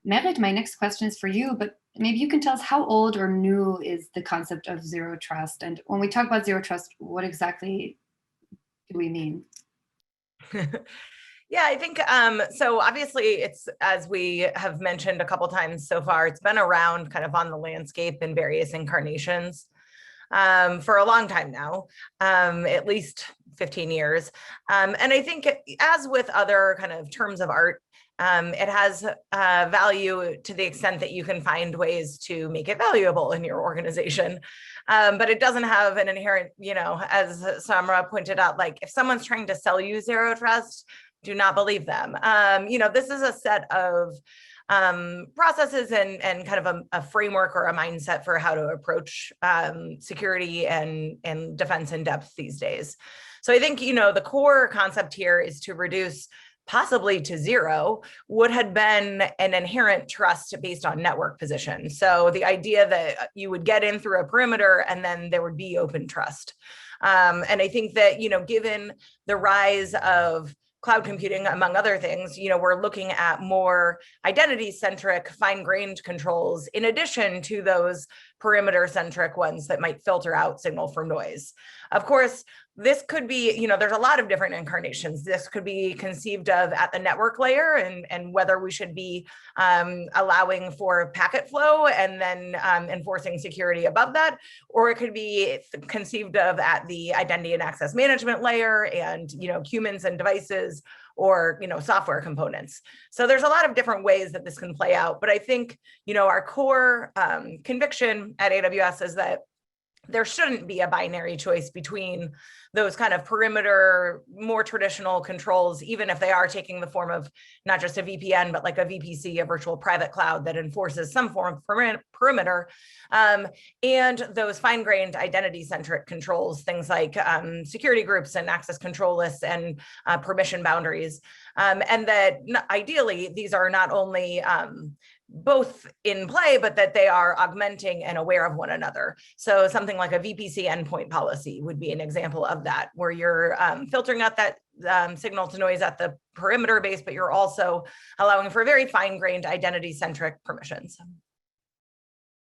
Merritt, my next question is for you, but maybe you can tell us how old or new is the concept of zero trust? And when we talk about zero trust, what exactly do we mean? Yeah, I think so. Obviously, it's, as we have mentioned a couple times so far, it's been around kind of on the landscape in various incarnations for a long time now, at least 15 years. And I think, as with other kind of terms of art, it has value to the extent that you can find ways to make it valuable in your organization. But it doesn't have an inherent, as Samra pointed out, like if someone's trying to sell you zero trust, do not believe them. This is a set of processes and kind of a framework or a mindset for how to approach security and defense in depth these days. So I think, the core concept here is to reduce possibly to zero what had been an inherent trust based on network position. So the idea that you would get in through a perimeter and then there would be open trust. And I think that, given the rise of cloud computing, among other things, we're looking at more identity-centric, fine-grained controls in addition to those perimeter-centric ones that might filter out signal from noise. Of course, this could be, there's a lot of different incarnations. This could be conceived of at the network layer and whether we should be allowing for packet flow and then enforcing security above that, or it could be conceived of at the identity and access management layer and, humans and devices or, software components. So there's a lot of different ways that this can play out. But I think, our core conviction at AWS is that there shouldn't be a binary choice between those kind of perimeter, more traditional controls, even if they are taking the form of not just a VPN, but like a VPC, a virtual private cloud that enforces some form of perimeter, and those fine-grained identity-centric controls, things like security groups and access control lists and permission boundaries. And that ideally, these are not only both in play, but that they are augmenting and aware of one another. So something like a VPC endpoint policy would be an example of that, where you're filtering out that signal to noise at the perimeter base, but you're also allowing for very fine-grained identity-centric permissions.